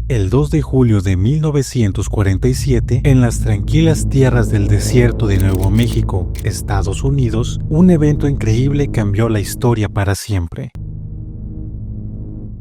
El 2 de julio de 1947, en las tranquilas tierras del desierto de Nuevo México, Estados Unidos, un evento increíble cambió la historia para siempre.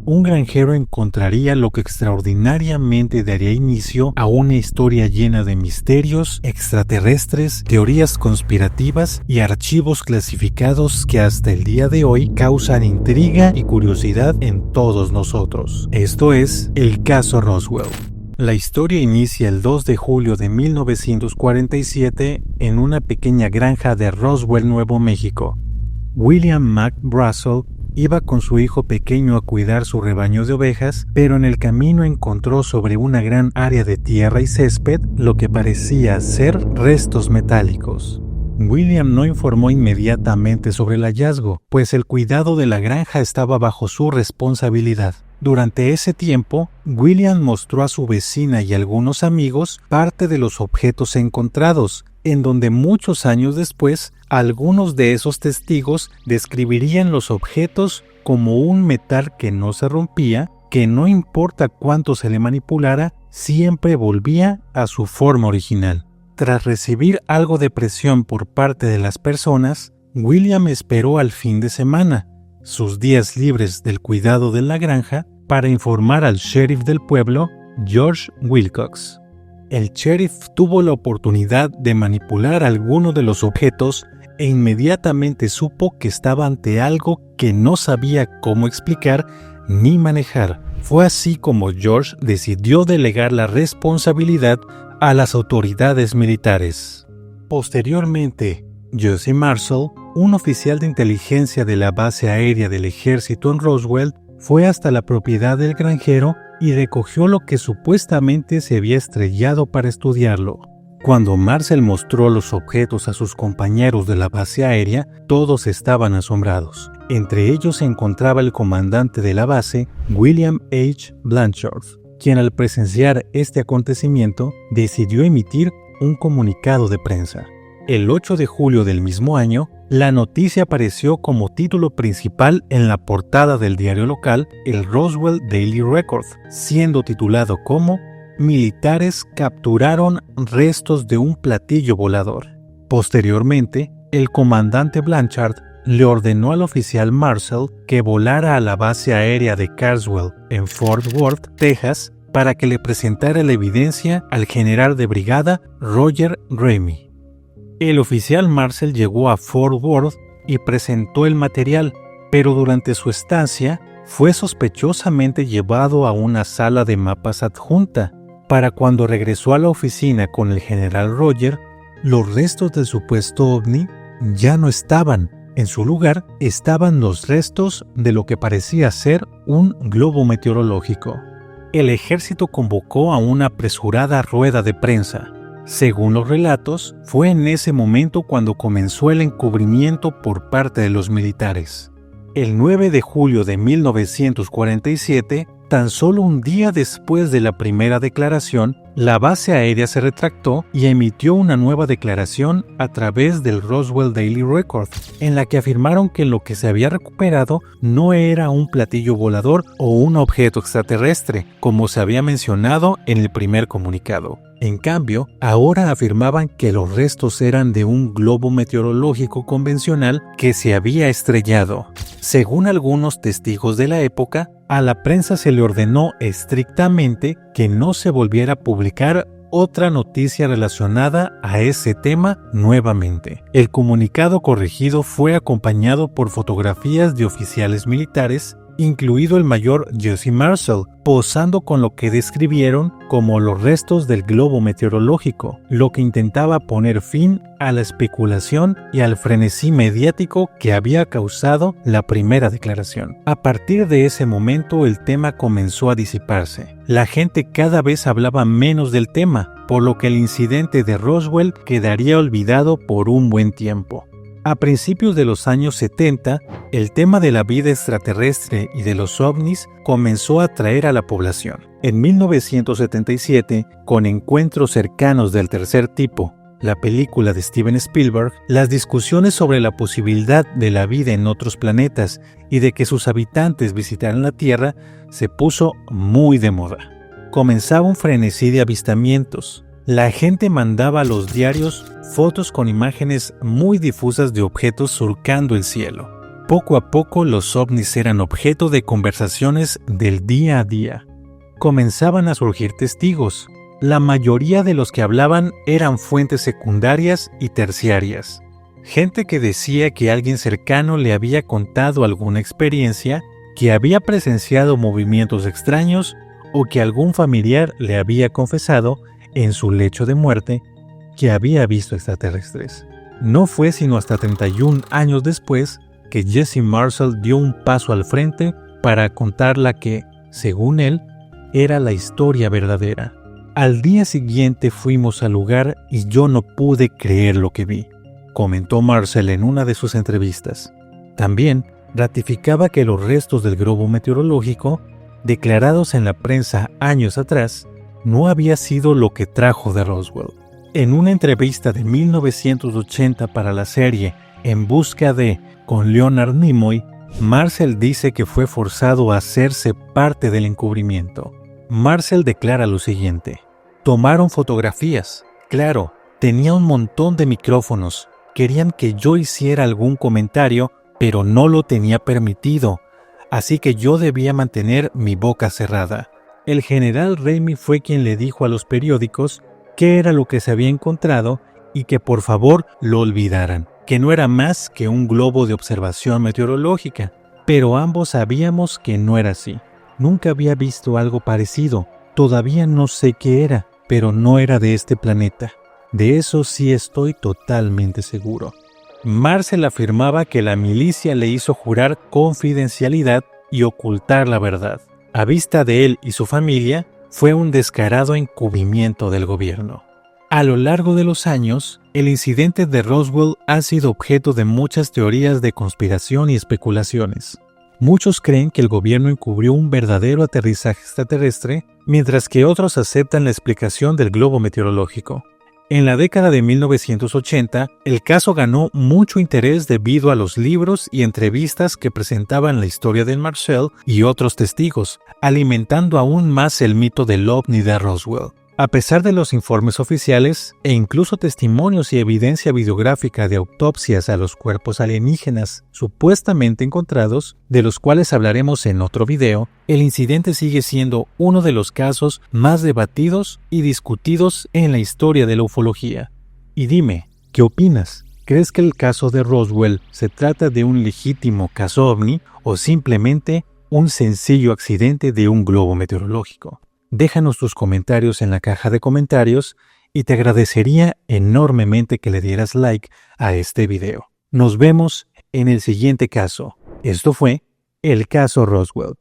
Un granjero encontraría lo que extraordinariamente daría inicio a una historia llena de misterios, extraterrestres, teorías conspirativas y archivos clasificados que hasta el día de hoy causan intriga y curiosidad en todos nosotros. Esto es el caso Roswell. La historia inicia el 2 de julio de 1947 en una pequeña granja de Roswell, Nuevo México. William Mac Brazel iba con su hijo pequeño a cuidar su rebaño de ovejas, pero en el camino encontró sobre una gran área de tierra y césped lo que parecía ser restos metálicos. William no informó inmediatamente sobre el hallazgo, pues el cuidado de la granja estaba bajo su responsabilidad. Durante ese tiempo, William mostró a su vecina y algunos amigos parte de los objetos encontrados, en donde muchos años después, algunos de esos testigos describirían los objetos como un metal que no se rompía, que no importa cuánto se le manipulara, siempre volvía a su forma original. Tras recibir algo de presión por parte de las personas, William esperó al fin de semana, sus días libres del cuidado de la granja, para informar al sheriff del pueblo, George Wilcox. El sheriff tuvo la oportunidad de manipular alguno de los objetos e inmediatamente supo que estaba ante algo que no sabía cómo explicar ni manejar. Fue así como George decidió delegar la responsabilidad a las autoridades militares. Posteriormente, Jesse Marshall, un oficial de inteligencia de la base aérea del ejército en Roswell, fue hasta la propiedad del granjero y recogió lo que supuestamente se había estrellado para estudiarlo. Cuando Marshall mostró los objetos a sus compañeros de la base aérea, todos estaban asombrados. Entre ellos se encontraba el comandante de la base, William H. Blanchard, quien al presenciar este acontecimiento decidió emitir un comunicado de prensa. El 8 de julio del mismo año, la noticia apareció como título principal en la portada del diario local, el Roswell Daily Record, siendo titulado como "Militares capturaron restos de un platillo volador". Posteriormente, el comandante Blanchard le ordenó al oficial Marshall que volara a la base aérea de Carswell, en Fort Worth, Texas, para que le presentara la evidencia al general de brigada Roger Ramey. El oficial Marshall llegó a Fort Worth y presentó el material, pero durante su estancia fue sospechosamente llevado a una sala de mapas adjunta. Para cuando regresó a la oficina con el general Roger, los restos del supuesto ovni ya no estaban. En su lugar estaban los restos de lo que parecía ser un globo meteorológico. El ejército convocó a una apresurada rueda de prensa. Según los relatos, fue en ese momento cuando comenzó el encubrimiento por parte de los militares. El 9 de julio de 1947, tan solo un día después de la primera declaración, la base aérea se retractó y emitió una nueva declaración a través del Roswell Daily Record, en la que afirmaron que lo que se había recuperado no era un platillo volador o un objeto extraterrestre, como se había mencionado en el primer comunicado. En cambio, ahora afirmaban que los restos eran de un globo meteorológico convencional que se había estrellado. Según algunos testigos de la época, a la prensa se le ordenó estrictamente que no se volviera a publicar otra noticia relacionada a ese tema nuevamente. El comunicado corregido fue acompañado por fotografías de oficiales militares, incluido el mayor Jesse Marshall, posando con lo que describieron como los restos del globo meteorológico, lo que intentaba poner fin a la especulación y al frenesí mediático que había causado la primera declaración. A partir de ese momento el tema comenzó a disiparse. La gente cada vez hablaba menos del tema, por lo que el incidente de Roswell quedaría olvidado por un buen tiempo. A principios de los años 70, el tema de la vida extraterrestre y de los ovnis comenzó a atraer a la población. En 1977, con Encuentros cercanos del tercer tipo, la película de Steven Spielberg, las discusiones sobre la posibilidad de la vida en otros planetas y de que sus habitantes visitaran la Tierra se puso muy de moda. comenzaba un frenesí de avistamientos. La gente mandaba a los diarios fotos con imágenes muy difusas de objetos surcando el cielo. Poco a poco los ovnis eran objeto de conversaciones del día a día. Comenzaban a surgir testigos. La mayoría de los que hablaban eran fuentes secundarias y terciarias. Gente que decía que alguien cercano le había contado alguna experiencia, que había presenciado movimientos extraños o que algún familiar le había confesado en su lecho de muerte que había visto extraterrestres. No fue sino hasta 31 años después que Jesse Marcel dio un paso al frente para contar la que, según él, era la historia verdadera. Al día siguiente fuimos al lugar y yo no pude creer lo que vi, comentó Marcel en una de sus entrevistas. También ratificaba que los restos del globo meteorológico, declarados en la prensa años atrás, no había sido lo que trajo de Roswell. En una entrevista de 1980 para la serie En busca de, con Leonard Nimoy, Marcel dice que fue forzado a hacerse parte del encubrimiento. Marcel declara lo siguiente: tomaron fotografías, claro, tenía un montón de micrófonos, querían que yo hiciera algún comentario, pero no lo tenía permitido, así que yo debía mantener mi boca cerrada. El general Ramey fue quien le dijo a los periódicos qué era lo que se había encontrado y que por favor lo olvidaran, que no era más que un globo de observación meteorológica, pero ambos sabíamos que no era así. Nunca había visto algo parecido, todavía no sé qué era, pero no era de este planeta. De eso sí estoy totalmente seguro. Marcel afirmaba que la milicia le hizo jurar confidencialidad y ocultar la verdad. A vista de él y su familia, fue un descarado encubrimiento del gobierno. A lo largo de los años, el incidente de Roswell ha sido objeto de muchas teorías de conspiración y especulaciones. Muchos creen que el gobierno encubrió un verdadero aterrizaje extraterrestre, mientras que otros aceptan la explicación del globo meteorológico. En la década de 1980, el caso ganó mucho interés debido a los libros y entrevistas que presentaban la historia de Marcel y otros testigos, alimentando aún más el mito del ovni de Roswell. A pesar de los informes oficiales e incluso testimonios y evidencia videográfica de autopsias a los cuerpos alienígenas supuestamente encontrados, de los cuales hablaremos en otro video, el incidente sigue siendo uno de los casos más debatidos y discutidos en la historia de la ufología. Y dime, ¿qué opinas? ¿Crees que el caso de Roswell se trata de un legítimo caso ovni o simplemente un sencillo accidente de un globo meteorológico? Déjanos tus comentarios en la caja de comentarios y te agradecería enormemente que le dieras like a este video. Nos vemos en el siguiente caso. Esto fue el caso Roswell.